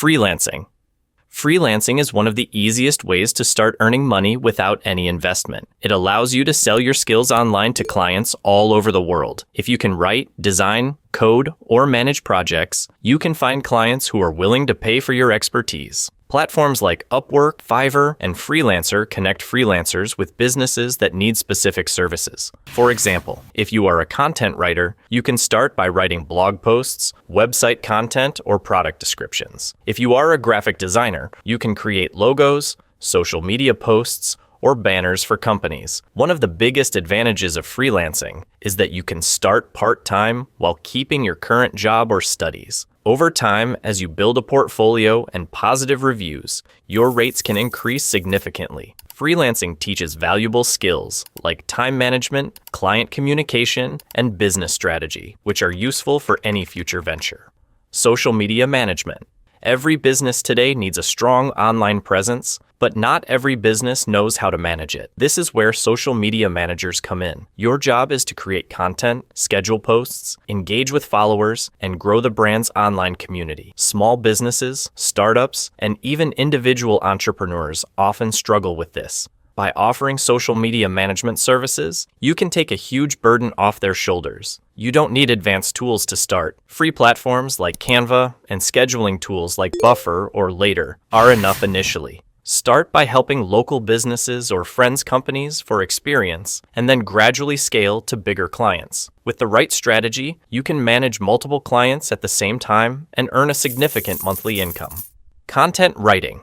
Freelancing. Freelancing is one of the easiest ways to start earning money without any investment. It allows you to sell your skills online to clients all over the world. If you can write, design, code, or manage projects, you can find clients who are willing to pay for your expertise. Platforms like Upwork, Fiverr, and Freelancer connect freelancers with businesses that need specific services. For example, if you are a content writer, you can start by writing blog posts, website content, or product descriptions. If you are a graphic designer, you can create logos, social media posts, or banners for companies. One of the biggest advantages of freelancing is that you can start part-time while keeping your current job or studies. Over time, as you build a portfolio and positive reviews, your rates can increase significantly. Freelancing teaches valuable skills like time management, client communication, and business strategy, which are useful for any future venture. Social media management. Every business today needs a strong online presence, but not every business knows how to manage it. This is where social media managers come in. Your job is to create content, schedule posts, engage with followers, and grow the brand's online community. Small businesses, startups, and even individual entrepreneurs often struggle with this. By offering social media management services, you can take a huge burden off their shoulders. You don't need advanced tools to start. Free platforms like Canva and scheduling tools like Buffer or Later are enough initially. Start by helping local businesses or friends' companies for experience, and then gradually scale to bigger clients. With the right strategy, you can manage multiple clients at the same time and earn a significant monthly income. Content writing.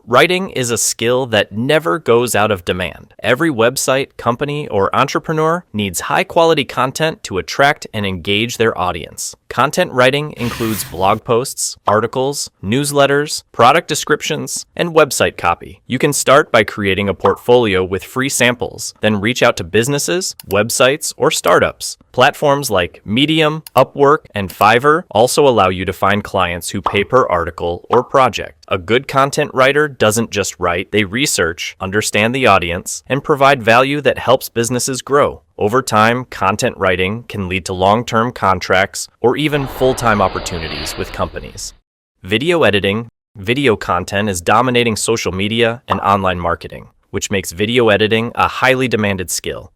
Writing is a skill that never goes out of demand. Every website, company, or entrepreneur needs high-quality content to attract and engage their audience. Content writing includes blog posts, articles, newsletters, product descriptions, and website copy. You can start by creating a portfolio with free samples, then reach out to businesses, websites, or startups. Platforms like Medium, Upwork, and Fiverr also allow you to find clients who pay per article or project. A good content writer doesn't just write, they research, understand the audience, and provide value that helps businesses grow. Over time, content writing can lead to long-term contracts or even full-time opportunities with companies. Video editing. Video content is dominating social media and online marketing, which makes video editing a highly demanded skill.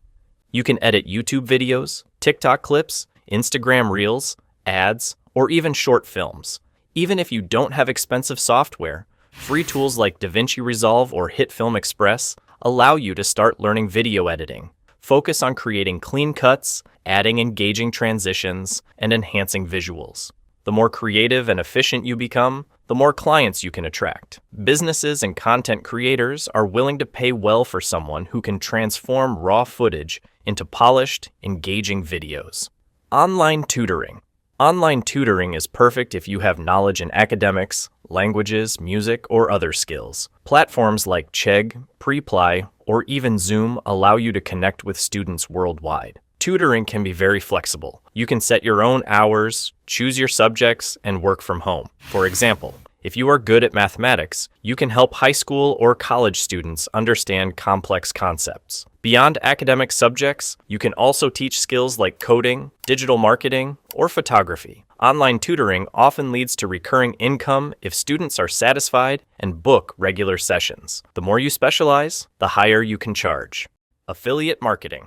You can edit YouTube videos, TikTok clips, Instagram Reels, ads, or even short films. Even if you don't have expensive software, free tools like DaVinci Resolve or HitFilm Express allow you to start learning video editing. Focus on creating clean cuts, adding engaging transitions, and enhancing visuals. The more creative and efficient you become, the more clients you can attract. Businesses and content creators are willing to pay well for someone who can transform raw footage into polished, engaging videos. Online tutoring. Online tutoring is perfect if you have knowledge in academics, languages, music, or other skills. Platforms like Chegg, Preply, or even Zoom allow you to connect with students worldwide. Tutoring can be very flexible. You can set your own hours, choose your subjects, and work from home. For example, if you are good at mathematics, you can help high school or college students understand complex concepts. Beyond academic subjects, you can also teach skills like coding, digital marketing, or photography. Online tutoring often leads to recurring income if students are satisfied and book regular sessions. The more you specialize, the higher you can charge. Affiliate marketing.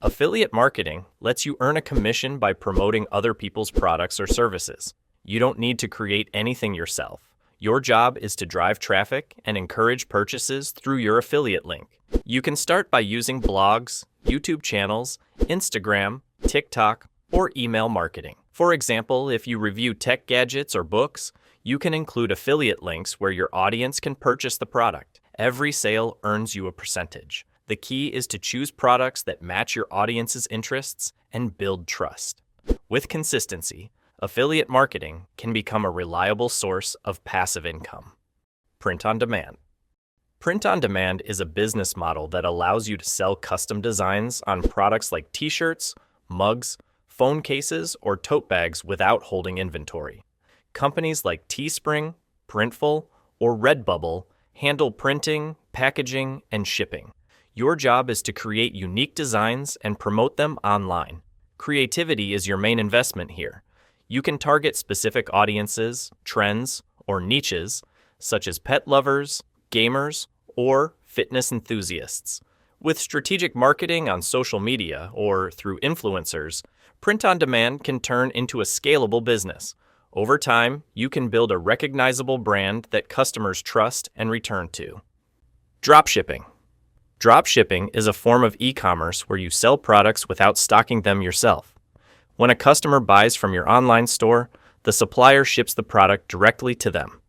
Affiliate marketing lets you earn a commission by promoting other people's products or services. You don't need to create anything yourself. Your job is to drive traffic and encourage purchases through your affiliate link. You can start by using blogs, YouTube channels, Instagram, TikTok, or email marketing. For example, if you review tech gadgets or books, you can include affiliate links where your audience can purchase the product. Every sale earns you a percentage. The key is to choose products that match your audience's interests and build trust. With consistency, affiliate marketing can become a reliable source of passive income. Print on demand. Print on demand is a business model that allows you to sell custom designs on products like t-shirts, mugs, phone cases, or tote bags without holding inventory. Companies like Teespring, Printful, or Redbubble handle printing, packaging, and shipping. Your job is to create unique designs and promote them online. Creativity is your main investment here. You can target specific audiences, trends, or niches, such as pet lovers, gamers, or fitness enthusiasts. With strategic marketing on social media or through influencers, print on demand can turn into a scalable business. Over time, you can build a recognizable brand that customers trust and return to. Dropshipping. Dropshipping is a form of e-commerce where you sell products without stocking them yourself. When a customer buys from your online store, the supplier ships the product directly to them.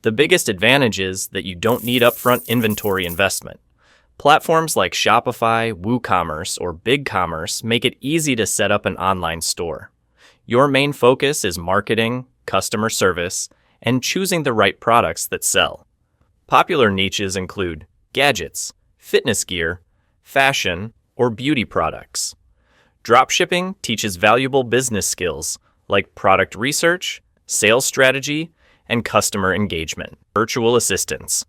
The biggest advantage is that you don't need upfront inventory investment. Platforms like Shopify, WooCommerce, or BigCommerce make it easy to set up an online store. Your main focus is marketing, customer service, and choosing the right products that sell. Popular niches include gadgets, fitness gear, fashion, or beauty products. Dropshipping teaches valuable business skills like product research, sales strategy, and customer engagement. Virtual assistants.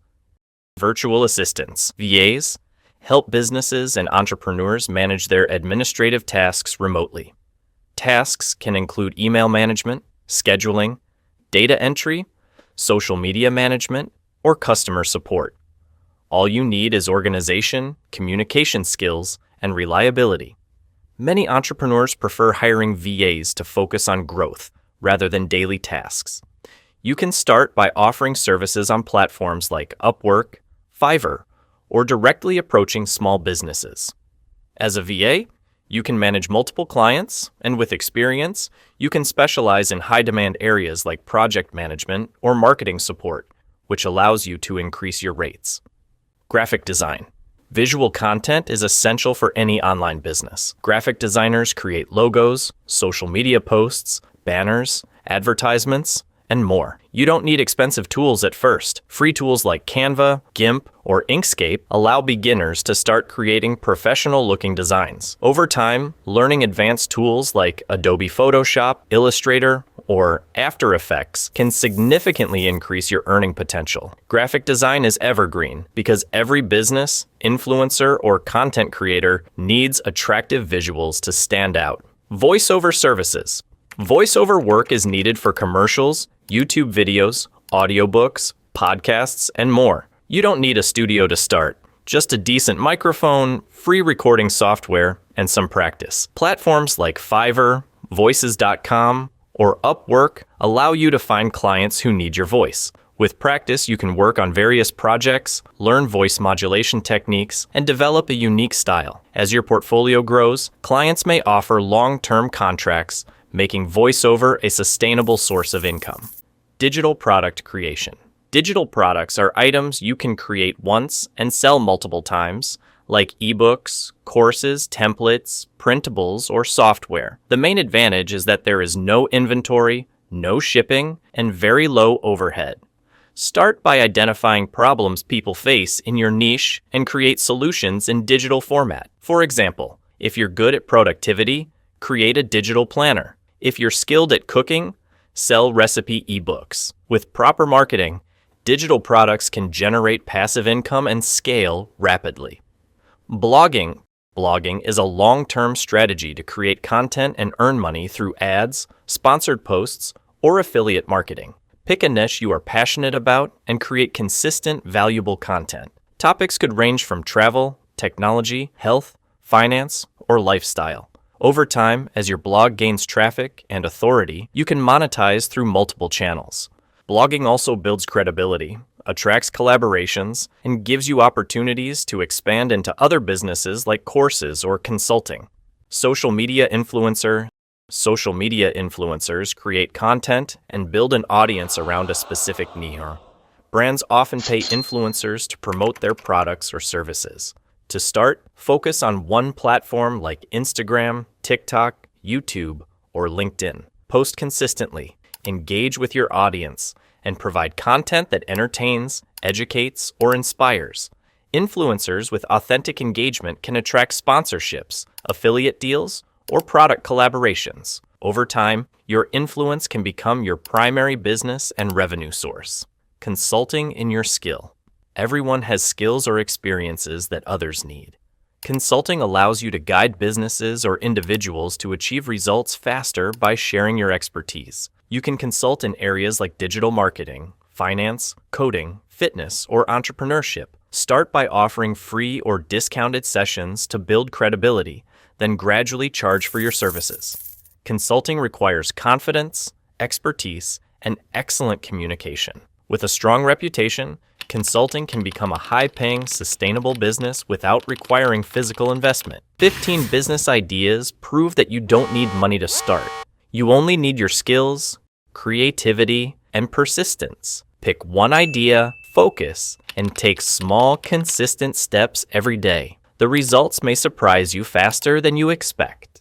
Virtual assistants, VAs, help businesses and entrepreneurs manage their administrative tasks remotely. Tasks can include email management, scheduling, data entry, social media management, or customer support. All you need is organization, communication skills, and reliability. Many entrepreneurs prefer hiring VAs to focus on growth rather than daily tasks. You can start by offering services on platforms like Upwork, Fiverr, or directly approaching small businesses. As a VA, you can manage multiple clients, and with experience, you can specialize in high-demand areas like project management or marketing support, which allows you to increase your rates. Graphic design. Visual content is essential for any online business. Graphic designers create logos, social media posts, banners, advertisements, and more. You don't need expensive tools at first. Free tools like Canva, GIMP, or Inkscape allow beginners to start creating professional-looking designs. Over time, learning advanced tools like Adobe Photoshop, Illustrator, or After Effects can significantly increase your earning potential. Graphic design is evergreen because every business, influencer, or content creator needs attractive visuals to stand out. Voiceover services. Voiceover work is needed for commercials, YouTube videos, audiobooks, podcasts, and more. You don't need a studio to start, just a decent microphone, free recording software, and some practice. Platforms like Fiverr, Voices.com, or Upwork allow you to find clients who need your voice. With practice, you can work on various projects, learn voice modulation techniques, and develop a unique style. As your portfolio grows, clients may offer long-term contracts, making voiceover a sustainable source of income. Digital product creation. Digital products are items you can create once and sell multiple times, like ebooks, courses, templates, printables, or software. The main advantage is that there is no inventory, no shipping, and very low overhead. Start by identifying problems people face in your niche and create solutions in digital format. For example, if you're good at productivity, create a digital planner. If you're skilled at cooking, sell recipe ebooks. With proper marketing, digital products can generate passive income and scale rapidly. Blogging. Blogging is a long-term strategy to create content and earn money through ads, sponsored posts, or affiliate marketing. Pick a niche you are passionate about and create consistent, valuable content. Topics could range from travel, technology, health, finance, or lifestyle. Over time, as your blog gains traffic and authority, you can monetize through multiple channels. Blogging also builds credibility, attracts collaborations, and gives you opportunities to expand into other businesses like courses or consulting. Social media influencers create content and build an audience around a specific niche. Brands often pay influencers to promote their products or services. To start, focus on one platform like Instagram, TikTok, YouTube, or LinkedIn. Post consistently, engage with your audience, and provide content that entertains, educates, or inspires. Influencers with authentic engagement can attract sponsorships, affiliate deals, or product collaborations. Over time, your influence can become your primary business and revenue source. Consulting in your skill. Everyone has skills or experiences that others need. Consulting allows you to guide businesses or individuals to achieve results faster by sharing your expertise. You can consult in areas like digital marketing, finance, coding, fitness, or entrepreneurship. Start by offering free or discounted sessions to build credibility, then gradually charge for your services. Consulting requires confidence, expertise, and excellent communication. With a strong reputation, consulting can become a high-paying, sustainable business without requiring physical investment. 15 business ideas prove that you don't need money to start. You only need your skills, creativity, and persistence. Pick one idea, focus, and take small, consistent steps every day. The results may surprise you faster than you expect.